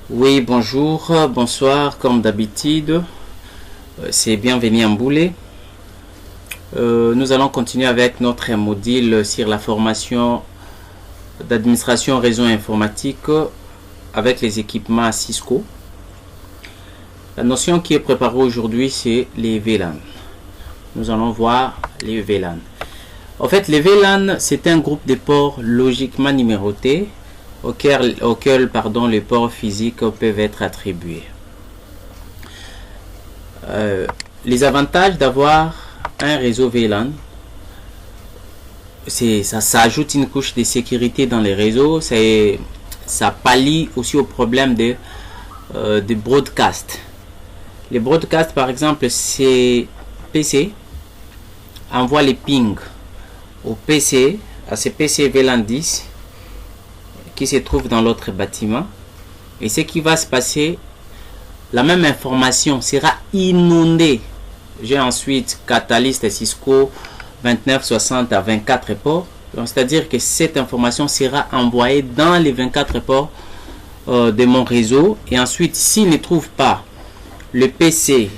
Oui, bonjour, bonsoir, comme d'habitude, c'est Bienvenue en Boulet. Nous allons continuer avec notre module sur la formation d'administration réseau informatique avec les équipements Cisco. La notion qui est préparée aujourd'hui, c'est les VLAN. Nous allons voir les VLAN. En fait, les VLAN, c'est un groupe de ports logiquement numérotés auxquels les ports physiques peuvent être attribués. Les avantages d'avoir un réseau VLAN, ça ajoute une couche de sécurité dans les réseaux, ça pallie aussi au problème de broadcast. Les broadcasts, par exemple, ces PC envoient les pings au PC, à ces PC VLAN 10 qui se trouve dans l'autre bâtiment, et ce qui va se passer, la même information sera inondée. J'ai ensuite Catalyst Cisco 2960 à 24 ports, c'est-à-dire que cette information sera envoyée dans les 24 ports de mon réseau, et ensuite s'il ne trouve pas le PC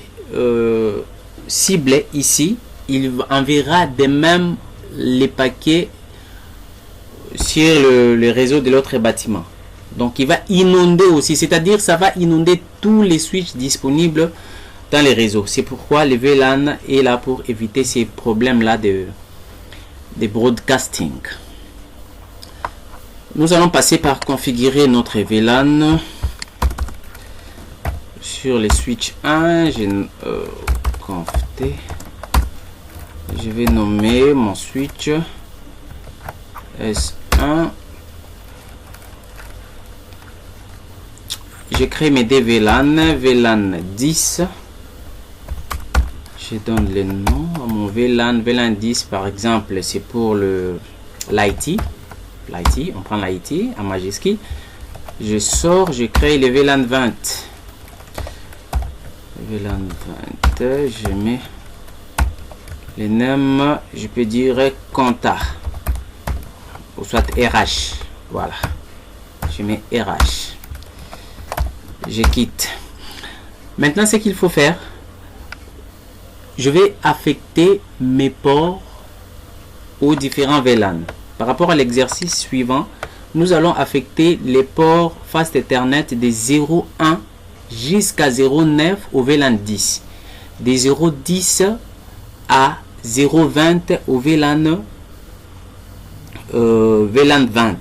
ciblé ici, il enverra de même les paquets sur le réseau de l'autre bâtiment. Donc il va inonder aussi, c'est-à-dire ça va inonder tous les switches disponibles dans les réseaux. C'est pourquoi le VLAN est là pour éviter ces problèmes-là de broadcasting. Nous allons passer par configurer notre VLAN. Sur les switch 1, je vais nommer mon switch S1. Je crée mes deux VLAN, VLAN 10. Je donne le nom à mon VLAN. VLAN 10 par exemple, c'est pour l'IT. On prend l'IT en majuscule. Je sors, je crée le VLAN 20. VLAN 20, je mets le nom, je peux dire compta, ou soit RH. Voilà, je mets RH. Je quitte. Maintenant, ce qu'il faut faire, je vais affecter mes ports aux différents VLAN. Par rapport à l'exercice suivant, nous allons affecter les ports Fast Ethernet des 0.1 jusqu'à 0.9 au VLAN 10, des 0.10 à 0.20 au VLAN 20.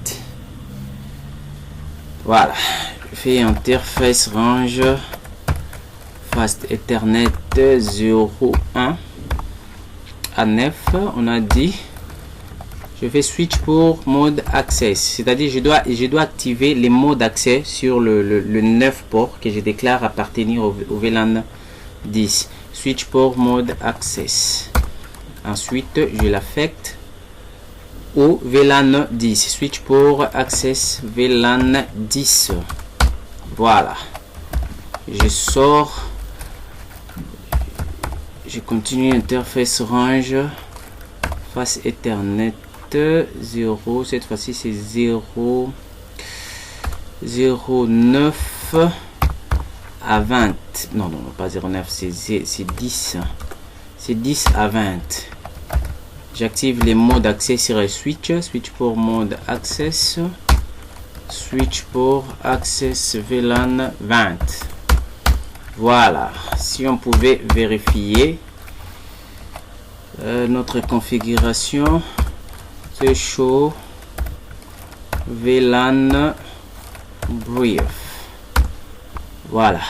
Voilà, je fais interface range Fast Ethernet 0.1 à 9. On a dit je fais switch pour mode access, c'est-à-dire je dois activer les modes d'accès sur le 9 port que je déclare appartenir au VLAN 10. Switch pour mode access. Ensuite, je l'affecte au VLAN 10. Switch pour access VLAN 10. Voilà. Je sors. Je continue interface range face Ethernet 0, cette fois-ci c'est 0.9 à 20. Non, pas 0.9, c'est 10. C'est 10 à 20. J'active les modes d'accès sur le switch. Switch pour mode access. Switch pour access VLAN 20. Voilà. Si on pouvait vérifier notre configuration. C'est show VLAN brief. Voilà.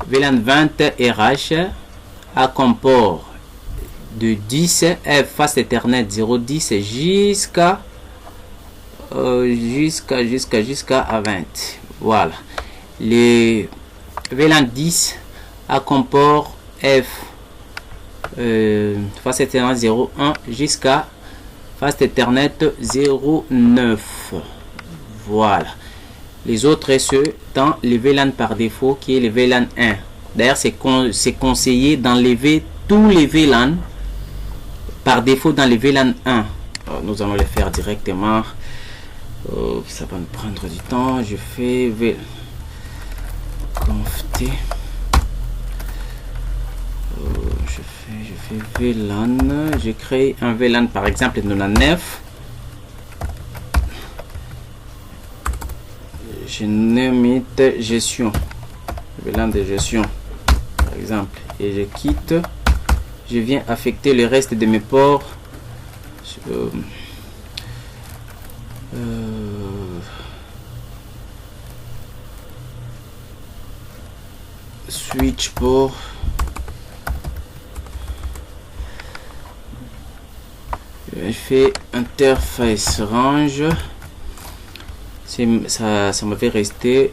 VLAN 20 RH à comme port de 10 F Fast Ethernet 0.10 jusqu'à 20. Voilà. Les VLAN 10 à comme port F Fast Ethernet 0.1 jusqu'à Fast Ethernet 0.9. Voilà. Les autres ceux dans les VLAN par défaut qui est le VLAN 1. D'ailleurs, c'est conseillé d'enlever tous les VLAN par défaut dans les VLAN 1. Alors, nous allons le faire directement. Ça va me prendre du temps. Je fais conf t. Je fais VLAN. Je crée un VLAN par exemple de la 9. Je nomme gestion. VLAN de gestion par exemple. Et je quitte. Je viens affecter le reste de mes ports. Switch port. Je fais interface range. Ça m'avait resté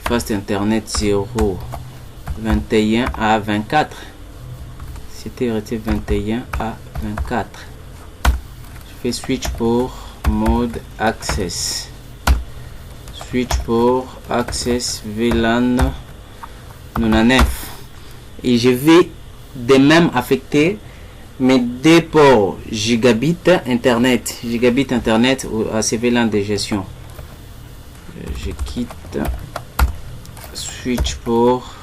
fast internet 0 21 à 24. C'était resté 21 à 24. Je fais switch pour mode access. Switch pour access VLAN 99. Et je vais de même affecter mes deux ports gigabit internet à ces VLAN de gestion. Je quitte switch pour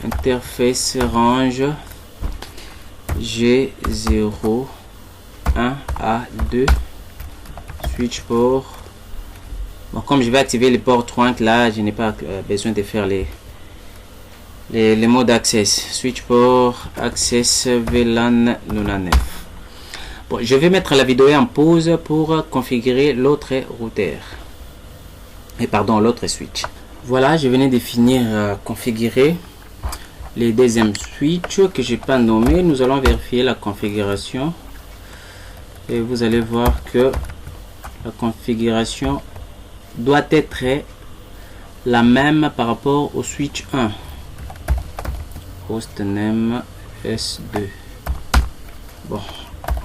interface range G0 1 à 2 switch port. Bon, comme je vais activer les ports trunk là, je n'ai pas besoin de faire les modes access. Switch port access VLAN 99. Bon, je vais mettre la vidéo en pause pour configurer l'autre routeur. Et pardon, l'autre switch. Voilà, je venais de finir configurer les deuxièmes switch que j'ai pas nommé. Nous allons vérifier la configuration et vous allez voir que la configuration doit être la même par rapport au switch 1. Hostname S2. Bon,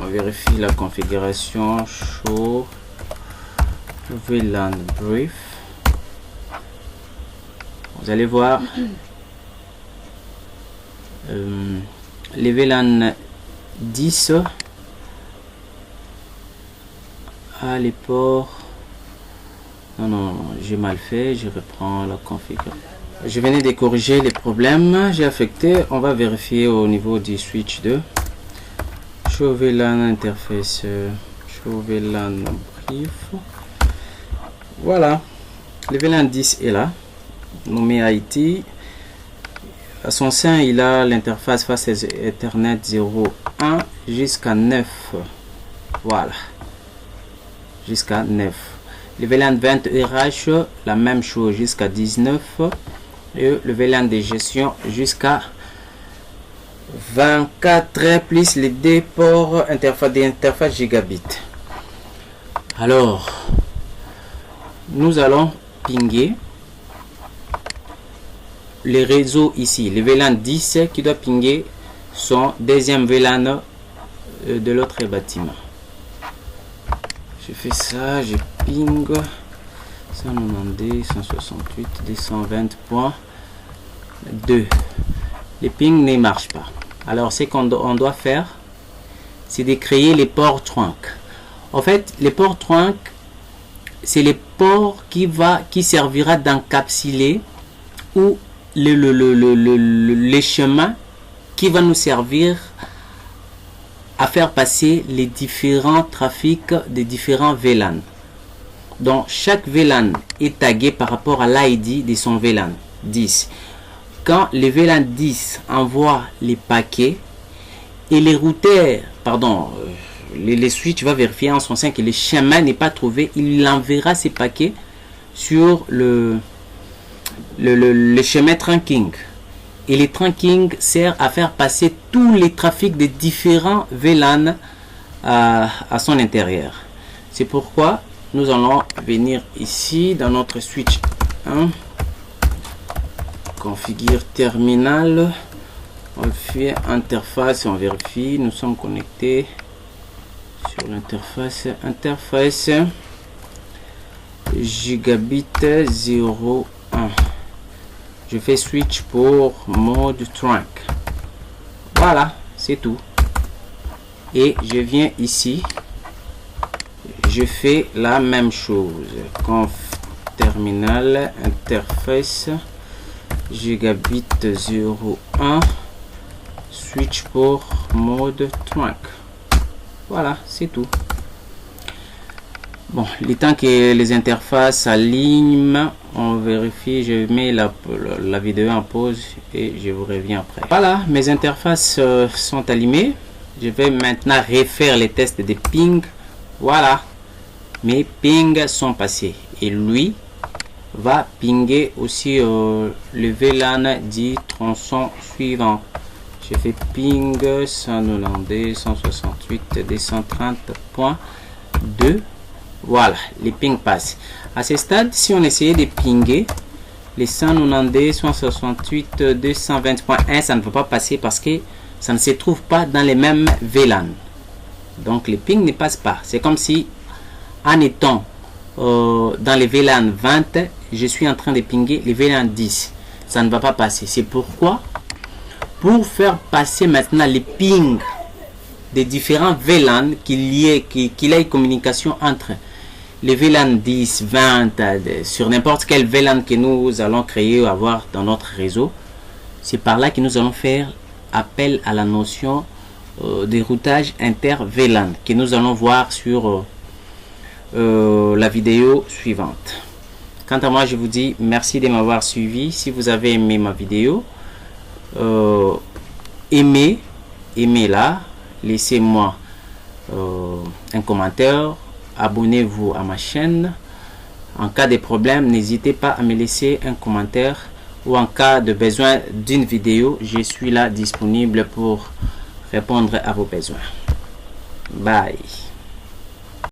on vérifie la configuration. Show VLAN brief. Vous allez voir les VLAN 10 à les ports. Non, j'ai mal fait. Je reprends la configuration. Je venais de corriger les problèmes. J'ai affecté. On va vérifier au niveau du switch 2. Show VLAN interface. Show VLAN brief. Voilà. Le VLAN 10 est là. Nommé IT. À son sein, il a l'interface face Ethernet 0.1 jusqu'à 9. Voilà. Jusqu'à 9. Le VLAN 20 RH, la même chose jusqu'à 19. Et le VLAN de gestion jusqu'à 24 plus les deux ports d'interface gigabit. Alors, nous allons pinguer les réseaux ici. Le VLAN 10 qui doit pinguer son deuxième VLAN de l'autre bâtiment. Je fais ça, je ping 192, 168, 220.2. Le ping ne marche pas. Alors ce qu'on doit faire, c'est de créer les ports trunk. En fait, les ports trunk, c'est les ports qui servira d'encapsuler ou les chemins qui va nous servir à faire passer les différents trafics des différents VLAN. Donc chaque VLAN est tagué par rapport à l'ID de son VLAN 10. Quand le VLAN 10 envoie les paquets et les routeurs, les switches va vérifier en son sein que le chemin n'est pas trouvé, il enverra ces paquets sur le chemin trunking. Et le trunking sert à faire passer tous les trafics des différents VLAN à son intérieur. C'est pourquoi nous allons venir ici dans notre switch 1, configure terminal, on fait interface, on vérifie, nous sommes connectés sur l'interface, gigabit 0.1. Je fais switch pour mode trunk. Voilà, c'est tout. Et je viens ici, je fais la même chose. Conf terminal, interface, gigabit 01, switch pour mode trunk. Voilà, c'est tout. Bon, le temps que les interfaces s'alignent, on vérifie, je mets la vidéo en pause et je vous reviens après. Voilà, mes interfaces sont allumées. Je vais maintenant refaire les tests de ping. Voilà, mes pings sont passés et lui va pinguer aussi le VLAN du tronçon suivant. Je fais ping 192.168.230.2. Voilà, les pings passent. À ce stade, si on essayait de pinguer les 192.168.220.1, ça ne va pas passer parce que ça ne se trouve pas dans les mêmes VLAN. Donc les pings ne passent pas. C'est comme si en étant dans les VLAN 20, je suis en train de pinguer les VLAN 10. Ça ne va pas passer. C'est pourquoi, pour faire passer maintenant les pings des différents VLAN, qu'il y ait une communication entre les VLAN 10, 20, sur n'importe quel VLAN que nous allons créer ou avoir dans notre réseau, c'est par là que nous allons faire appel à la notion de routage inter-VLAN que nous allons voir sur la vidéo suivante. Quant à moi, je vous dis merci de m'avoir suivi. Si vous avez aimé ma vidéo, aimez-la, laissez-moi un commentaire, abonnez-vous à ma chaîne. En cas de problème, n'hésitez pas à me laisser un commentaire, ou en cas de besoin d'une vidéo, je suis là disponible pour répondre à vos besoins. Bye.